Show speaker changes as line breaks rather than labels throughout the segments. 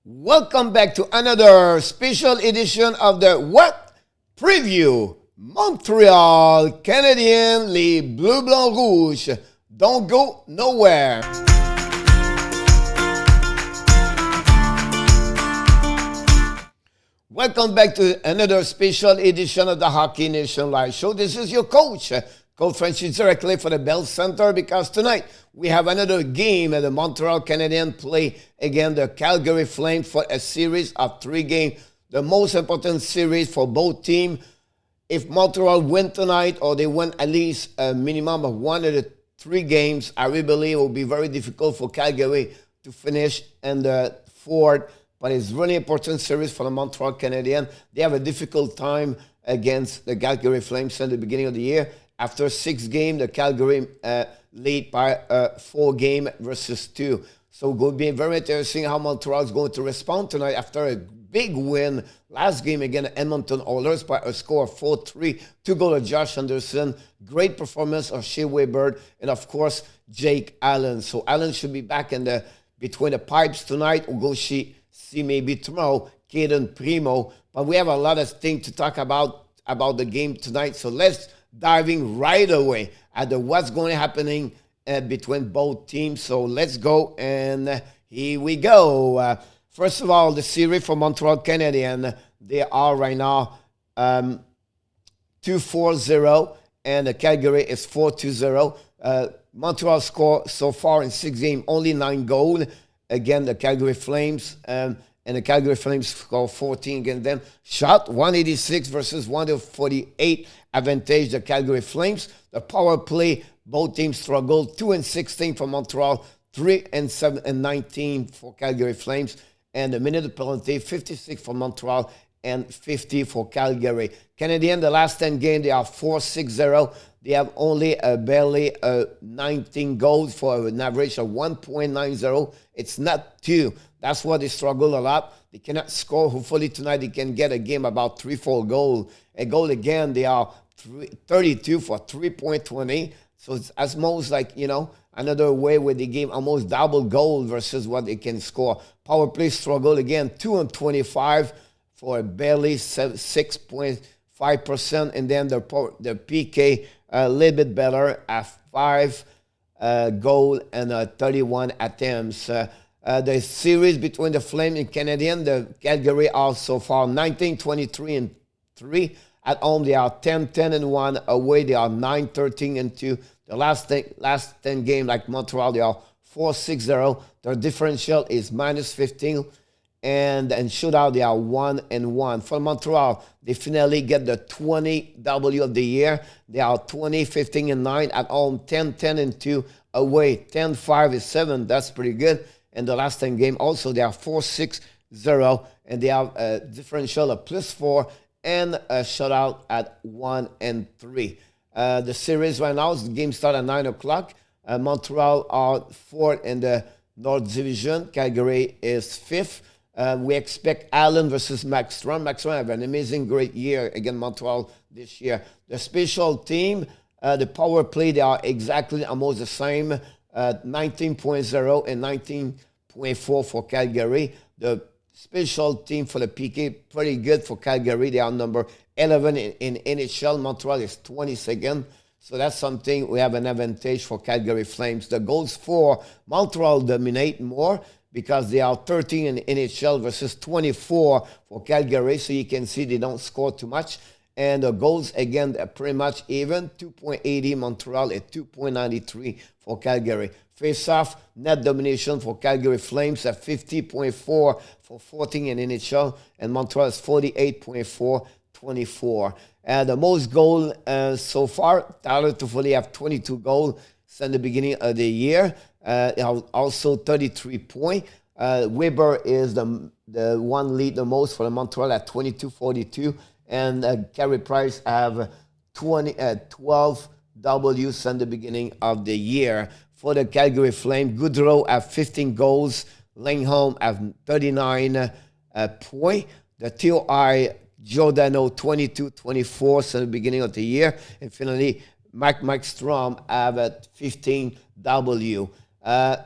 Welcome back to another special edition of the What Preview. Montreal Canadiens, les Bleu Blanc Rouge. Don't go nowhere. Welcome back to another special edition of the Hockey Nation Live Show. This is your coach, Coach Frenchy, directly for the Bell Center, because tonight we have another game. The Montreal Canadiens play against the Calgary Flames for a series of 3 games. The most important series for both teams. If Montreal win tonight, or they win at least a minimum of 1 of the 3 games, I really believe it will be very difficult for Calgary to finish in the 4th. But it's really important series for the Montreal Canadiens. They have a difficult time against the Calgary Flames at the beginning of the year. After 6 games, the Calgary lead by 4 games versus 2. So it will be very interesting how Montreal is going to respond tonight after a big win last game against Edmonton Oilers by a score of 4-3. 2 goals of Josh Anderson. Great performance of Shea Weber and, of course, Jake Allen. So Allen should be back in the between the pipes tonight. We'll go see maybe tomorrow Caden Primo. But we have a lot of things to talk about the game tonight. So let's diving right away at what's going to happening between both teams. So let's go, and here we go. First of all, the series for Montreal Canadiens, they are right now 2-4-0, and the Calgary is 4-2-0. Montreal scored so far in 6 games only 9 goals against the Calgary Flames. And the Calgary Flames scored 14 against them. Shot 186 versus 148 advantage the Calgary Flames. The power play, both teams struggled. 2-16 for Montreal, 3-7-19 for Calgary Flames. And the minute penalty, 56 for Montreal and 50 for Calgary. Canadiens, the last 10 games, they are 4-6-0. They have only barely 19 goals for an average of 1.90. It's not 2. That's why they struggle a lot. They cannot score. Hopefully tonight they can get a game about 3-4 goals. A goal again, they are 32 for 3.20. So it's as most like, another way where they give almost double goal versus what they can score. Power play struggle again, 2-25 for barely 6.5%. And then the PK a little bit better at 5 goal and 31 attempts. The series between the Flames and Canadiens, the Calgary are so far 19-23-3. At home, they are 10-10-1. Away, they are 9-13-2. The last 10 games, like Montreal, they are 4-6-0. Their differential is -15. And shootout, they are 1-1. For Montreal, they finally get the 20 W of the year. They are 20-15-9. At home, 10-10-2. Away, 10-5-7. That's pretty good. And the last 10 game also, they are 4-6-0. And they have a differential of +4 and a shutout at 1-3. The series right now, the game starts at 9 o'clock. Montreal are 4th in the North Division. Calgary is 5th. We expect Allen versus Maxstrom. Maxstrom have an amazing, great year against Montreal this year. The special team, the power play, they are exactly almost the same, 19.0 and 19.4 for Calgary. The special team for the PK, pretty good for Calgary. They are number 11 in NHL. Montreal is 22nd. So that's something we have an advantage for Calgary Flames. The goals for Montreal dominate more, because they are 13 in NHL versus 24 for Calgary. So you can see they don't score too much. And the goals, again, are pretty much even. 2.80 Montreal and 2.93 for Calgary. Face-off, net domination for Calgary Flames at 50.4 for 14 in NHL. And Montreal is 48.4-24. And the most goal so far, Tyler Toffoli have 22 goals since the beginning of the year. Also 33 points. Weber is the one lead the most for the Montreal at 22-42. And Carey Price have 12 Ws since the beginning of the year. For the Calgary Flames, Goodrow have 15 goals. Langholm have 39 points. The TOI, Giordano, 22-24 since the beginning of the year. And finally, Mike Strom have 15 W.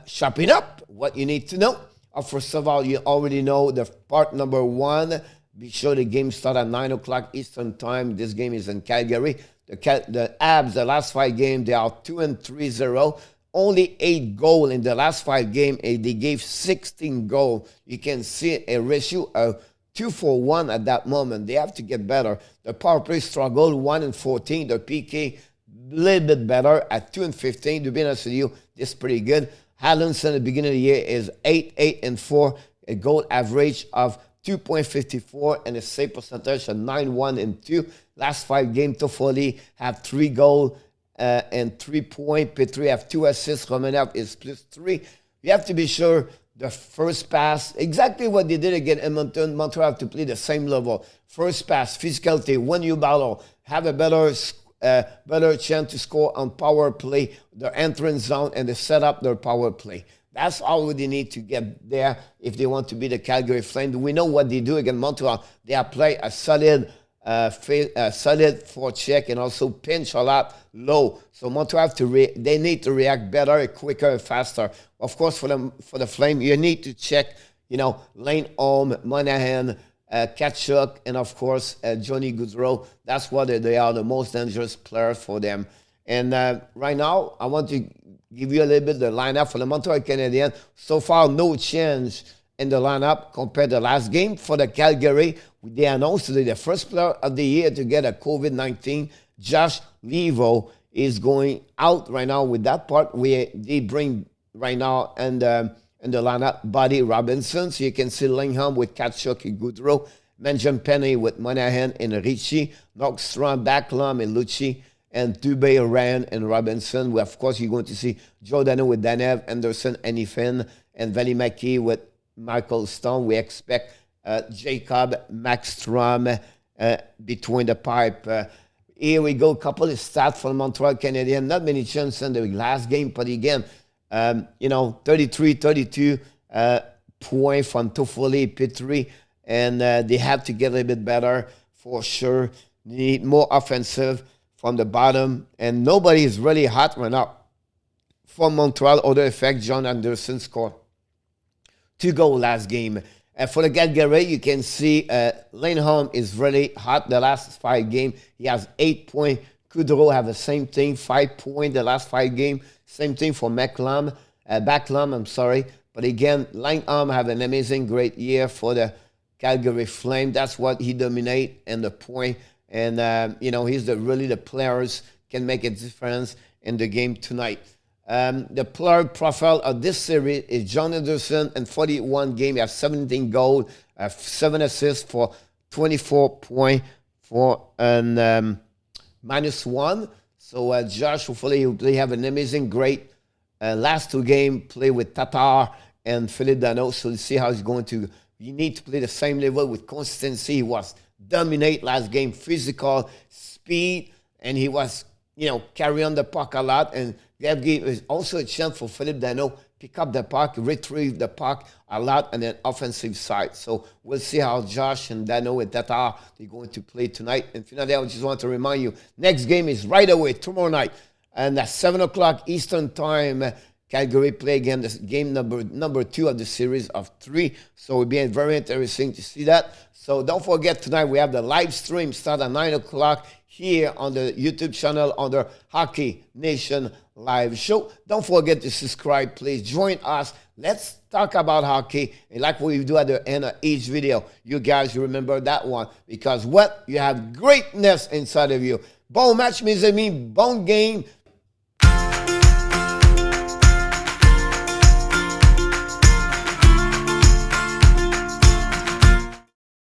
Sharpen up what you need to know. First of all, you already know the part number one. Be sure the game starts at 9 o'clock Eastern Time. This game is in Calgary. The Abs, the last 5 games, they are 2-3-0. Only 8 goals in the last 5 games. They gave 16 goals. You can see a ratio of 2-for-1 at that moment. They have to get better. The power play struggled 1-14. The PK a little bit better at 2-15. To be honest with you, this is pretty good. Hallinson at the beginning of the year is 8-4, a goal average of 2.54 and a save percentage of 9-1-2. Last 5 games, Toffoli have 3 goals and 3 points. Petrie have 2 assists. Romanov is +3. You have to be sure the first pass, exactly what they did against Edmonton. Montreal have to play the same level. First pass, physicality, when you battle, have a better chance to score on power play, their entrance zone, and they set up their power play. That's all they need to get there if they want to be the Calgary Flames. We know what they do against Montreal. They apply a solid forecheck and also pinch a lot low. So Montreal they need to react better, quicker, and faster. Of course, for the Flame, you need to check, Lane Holm, Monahan, Tkachuk, and of course Johnny Gaudreau. That's what they are, the most dangerous players for them. And right now, I want to give you a little bit the lineup for the Montreal Canadiens. So far, no change in the lineup compared to last game. For the Calgary, they announced today the first player of the year to get a COVID-19. Josh Levo is going out right now with that part. They bring right now and in the lineup Buddy Robinson. So you can see Lingham with Tkachuk and Gaudreau, Benjamin Penny with Monahan and Ricci, Knockstrom, Backlum and Lucci, and Dubé, Ryan, and Robinson. Well, of course, you're going to see Giordano with Danev, Anderson, Anifin, and Valimaki with Michael Stone. We expect Jacob Maxstrom between the pipe. Here we go, couple of stats from Montreal Canadiens. Not many chances in the last game, but again, 33-32 point from Toffoli, Petrie, and they have to get a little bit better for sure. They need more offensive from the bottom, and nobody is really hot right now. From Montreal, other effect, John Anderson scored 2 goals last game. For the Calgary, you can see Lane Holm is really hot the last 5 games. He has 8 points. Gaudreau have the same thing, 5 points the last 5 games. Same thing for Backlum, But again, Lane Holm have an amazing, great year for the Calgary Flames. That's what he dominate and the point. And, he's really the players can make a difference in the game tonight. The player profile of this series is John Anderson. In 41 games, he has 17 goals, 7 assists for 24 points for an -1. So Josh, hopefully he'll have an amazing, great last 2 games, play with Tatar and Philippe Danault. So we'll see how he's going to. You need to play the same level with consistency. He was dominate last game, physical, speed, and he was, carry on the puck a lot. And that is also a chance for Philippe Danault pick up the puck, retrieve the puck a lot on the offensive side. So we'll see how Josh and Danault and Tatar they're going to play tonight. And finally, I just want to remind you, next game is right away tomorrow night, and at 7 o'clock Eastern Time. Calgary play again, this game number 2 of the series of 3. So it'll be very interesting to see that. So don't forget, tonight we have the live stream start at 9 o'clock here on the YouTube channel under Hockey Nation Live Show. Don't forget to subscribe, please. Join us. Let's talk about hockey. And like we do at the end of each video, you guys remember that one. Because what? You have greatness inside of you. Bon match, mes amis. Bon game.